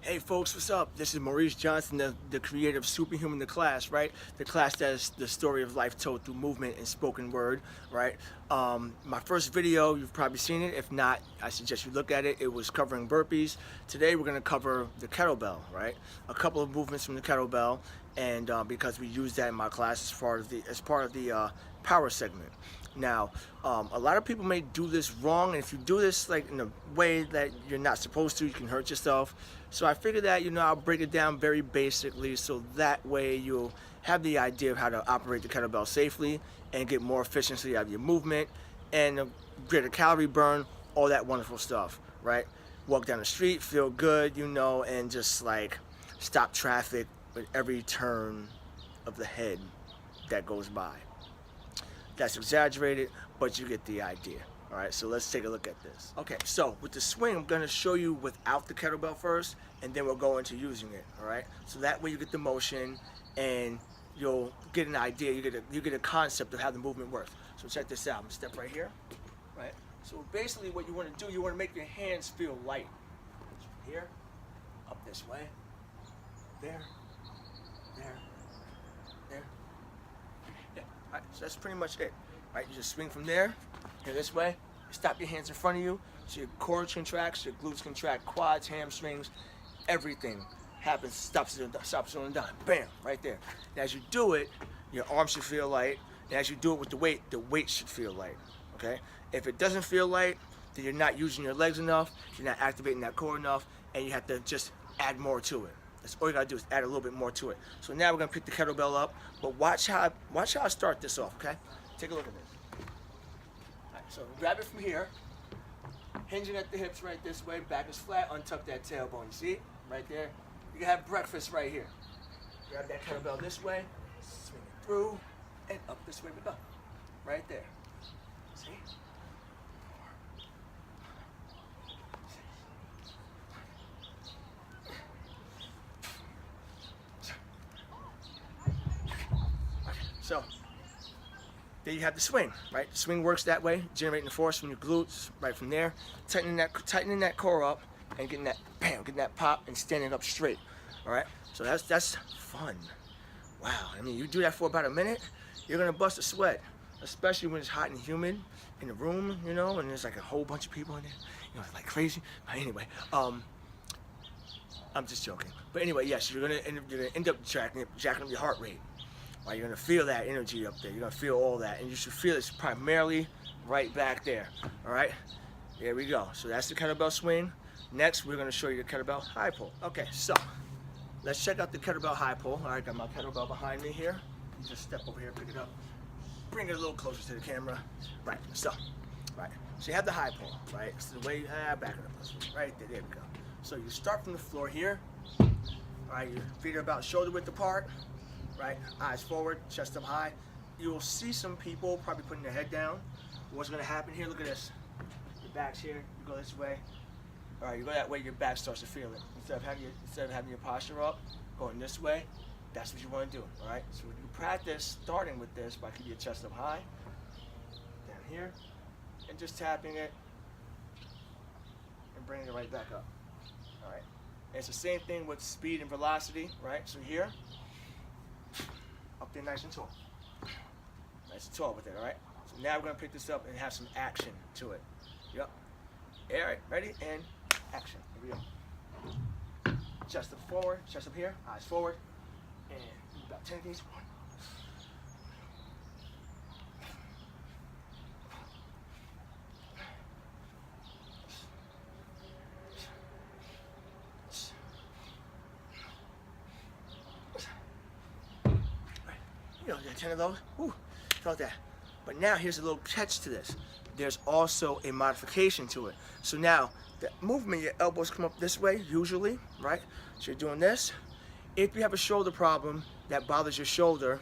Hey folks, what's up? This is Maurice Johnson, the creator of Superhuman, the class, right? The class that is the story of life told through movement and spoken word, right? My first video, you've probably seen it. If not, I suggest you look at it. It was covering burpees. Today we're going to cover the kettlebell, right? A couple of movements from the kettlebell, and because we use that in my class as part of the power segment. Now, a lot of people may do this wrong, and if you do this like in a way that you're not supposed to, you can hurt yourself. So I figured that, I'll break it down very basically, so that way you'll have the idea of how to operate the kettlebell safely and get more efficiency out of your movement and a greater calorie burn, all that wonderful stuff, right? Walk down the street, feel good, and just like stop traffic with every turn of the head that goes by. That's exaggerated, but you get the idea. All right, so let's take a look at this. Okay, so with the swing, I'm gonna show you without the kettlebell first, and then we'll go into using it, all right? So that way you get the motion, and you'll get an idea, you get a concept of how the movement works. So check this out, I'm gonna step right here, right? So basically what you wanna do, you wanna make your hands feel light. So here, up this way, there, there, there. Yeah, all right, so that's pretty much it. Right, you just swing from there, here this way, stop your hands in front of you, so your core contracts, your glutes contract, quads, hamstrings, everything happens, stops it on a dime, bam, right there. And as you do it, your arms should feel light, and as you do it with the weight should feel light, okay? If it doesn't feel light, then you're not using your legs enough, you're not activating that core enough, and you have to just add more to it. That's all you gotta do is add a little bit more to it. So now we're gonna pick the kettlebell up, but watch how I start this off, okay? Take a look at this. All right, so grab it from here, hinging at the hips right this way, back is flat, untuck that tailbone. You see it? Right there. You can have breakfast right here. Grab that kettlebell this way, swing it through, and up this way we go. Right there. See? So, there you have the swing, right? The swing works that way, generating the force from your glutes, right from there, tightening that core up, and getting that bam, getting that pop, and standing up straight. All right. So that's fun. Wow. I mean, you do that for about a minute, you're gonna bust a sweat, especially when it's hot and humid in the room, and there's like a whole bunch of people in there, it's like crazy. But anyway, I'm just joking. But anyway, yes, you're gonna end up jacking up your heart rate. Right, you're gonna feel that energy up there. You're gonna feel all that, and you should feel it's primarily right back there. All right, there we go. So that's the kettlebell swing. Next, we're gonna show you the kettlebell high pull. Okay, so let's check out the kettlebell high pull. All right, got my kettlebell behind me here. You just step over here, pick it up, bring it a little closer to the camera. Right, so you have the high pull. Right, so the way back it up, right there. There we go. So you start from the floor here. All right, your feet are about shoulder width apart. Right, eyes forward, chest up high. You will see some people probably putting their head down. What's gonna happen here, look at this. Your back's here, you go this way. All right, you go that way, your back starts to feel it. Instead of having your posture up, going this way, that's what you wanna do, all right? So you practice starting with this by keeping your chest up high, down here, and just tapping it, and bringing it right back up, all right? And it's the same thing with speed and velocity, right? So here, up there nice and tall. Nice and tall with it, all right? So now we're gonna pick this up and have some action to it. Yep. All right, ready, and action. Here we go. Chest up forward, chest up here, eyes forward, and about 10 of these. 1. You 10 of those, whew, felt that. But now here's a little catch to this. There's also a modification to it. So now, the movement, your elbows come up this way, usually, right? So you're doing this. If you have a shoulder problem that bothers your shoulder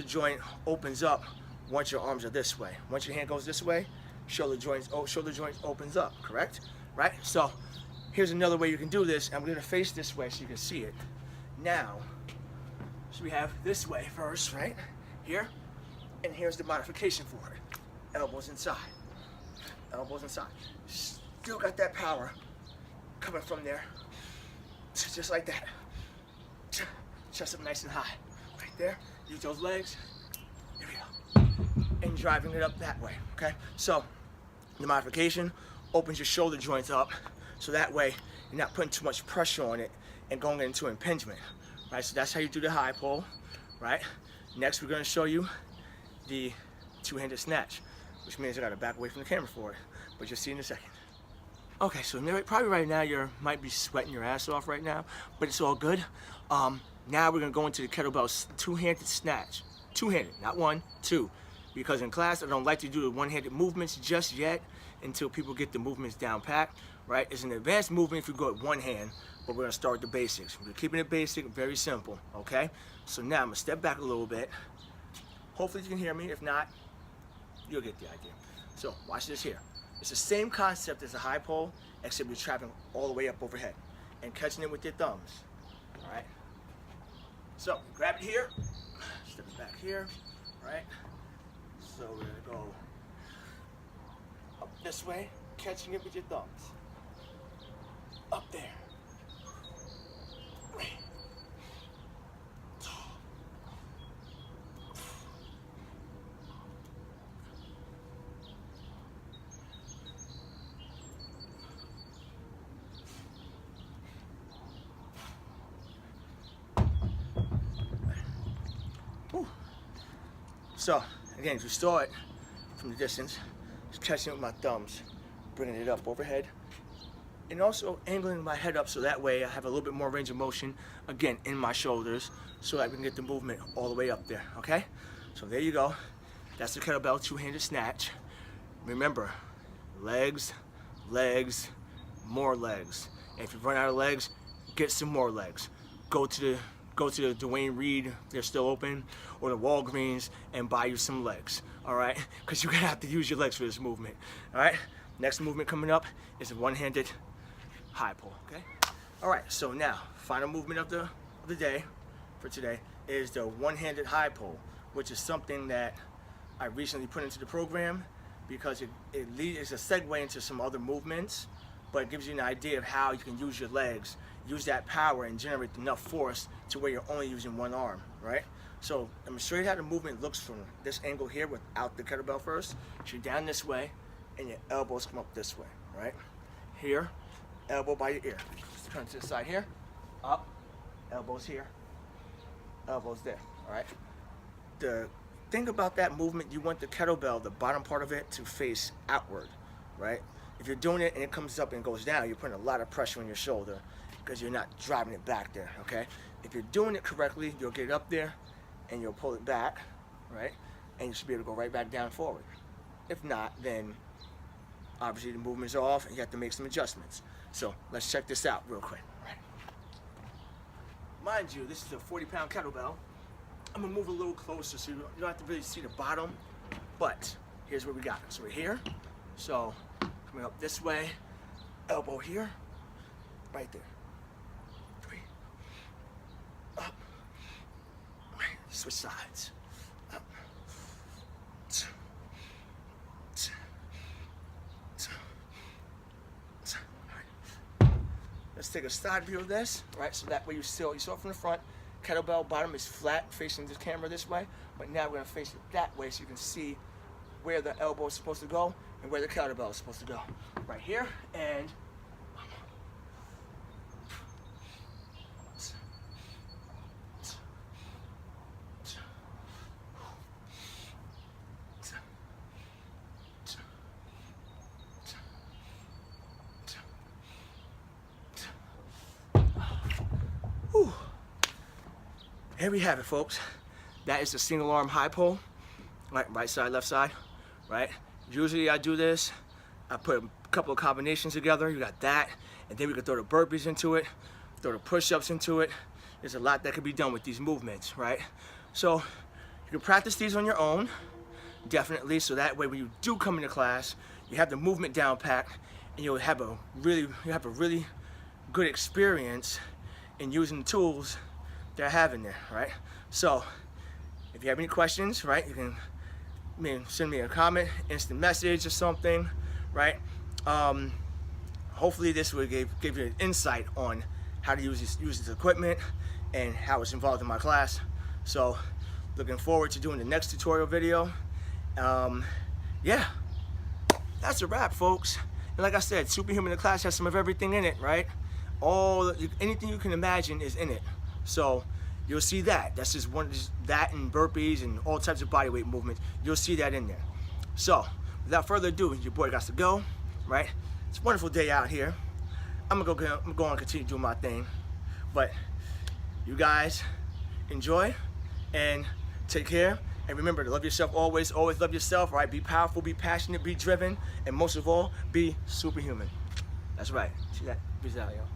joint opens up once your arms are this way. Once your hand goes this way, shoulder joint opens up, correct? Right? So here's another way you can do this. I'm gonna face this way so you can see it. Now, so we have this way first, right? Here, and here's the modification for it. Elbows inside, elbows inside. Still got that power coming from there. Just like that. Chest up nice and high. Right there. Use those legs. Here we go. And driving it up that way, okay? So, the modification opens your shoulder joints up, so that way you're not putting too much pressure on it and going into impingement, right? So that's how you do the high pull, right? Next, we're gonna show you the two-handed snatch, which means I gotta back away from the camera for it, but you'll see in a second. Okay, so probably right now you might be sweating your ass off right now, but it's all good. Now we're gonna go into the kettlebell two-handed snatch. Two-handed, not one, two. Because in class, I don't like to do the one-handed movements just yet until people get the movements down pat, right? It's an advanced movement if you go with one hand, but we're gonna start with the basics. We're keeping it basic, very simple, okay? So now I'm gonna step back a little bit. Hopefully you can hear me. If not, you'll get the idea. So watch this here. It's the same concept as a high pull, except you're traveling all the way up overhead and catching it with your thumbs, all right? So grab it here, step it back here, right? So we're gonna go up this way, catching it with your thumbs. Up there. So, again, if you start from the distance, just catching it with my thumbs, bringing it up overhead, and also angling my head up so that way I have a little bit more range of motion, again, in my shoulders, so that we can get the movement all the way up there, okay? So there you go. That's the kettlebell two-handed snatch. Remember, legs, legs, more legs. And if you run out of legs, get some more legs. Go to the Dwayne Reed, they're still open, or the Walgreens, and buy you some legs, all right? Because you're gonna have to use your legs for this movement, all right? Next movement coming up is a one-handed high pull, okay? All right, so now, final movement of the day for today is the one-handed high pull, which is something that I recently put into the program because it's a segue into some other movements, but it gives you an idea of how you can use your legs, use that power and generate enough force to where you're only using one arm, right? So I'm gonna show you how the movement looks from this angle here without the kettlebell first. So you're down this way and your elbows come up this way, right? Here, elbow by your ear. Just turn to the side here, up, elbows here, elbows there, all right? The thing about that movement, you want the kettlebell, the bottom part of it, to face outward, right? If you're doing it and it comes up and goes down, you're putting a lot of pressure on your shoulder because you're not driving it back there, okay? If you're doing it correctly, you'll get it up there and you'll pull it back, right? And you should be able to go right back down forward. If not, then obviously the movement's off and you have to make some adjustments. So let's check this out real quick, right? Mind you, this is a 40-pound kettlebell. I'm gonna move a little closer so you don't have to really see the bottom, but here's what we got. So we're here, so coming up this way, elbow here, right there. 3, up, right, switch sides, up, 2, 2, 2, 2. All right. Let's take a side view of this, right? So that way you saw from the front, kettlebell bottom is flat facing the camera this way, but now we're gonna face it that way so you can see where the elbow is supposed to go and where the kettlebell is supposed to go. Right here, and here we have it, folks. That is the single arm high pull, right side, left side, right? Usually I do this, I put a couple of combinations together. You got that, and then we can throw the burpees into it, throw the push-ups into it. There's a lot that can be done with these movements, right? So you can practice these on your own, definitely, so that way when you do come into class, you have the movement down pat, and you'll have a really good experience in using the tools they're having there, right? So if you have any questions, right, you can send me a comment, instant message or something, right? Hopefully this will give you an insight on how how to use this equipment and how it's involved in my class. So looking forward to doing the next tutorial video. Yeah, that's a wrap, folks. And like I said, Superhuman the class has some of everything in it, right? Anything you can imagine is in it. So you'll see that. That's just that and burpees and all types of bodyweight movements. You'll see that in there. So without further ado, your boy got to go, right? It's a wonderful day out here. I'm gonna go on and continue doing my thing. But you guys enjoy and take care. And remember to love yourself always. Always love yourself, right? Be powerful, be passionate, be driven, and most of all, be superhuman. That's right. See that? Peace out, y'all.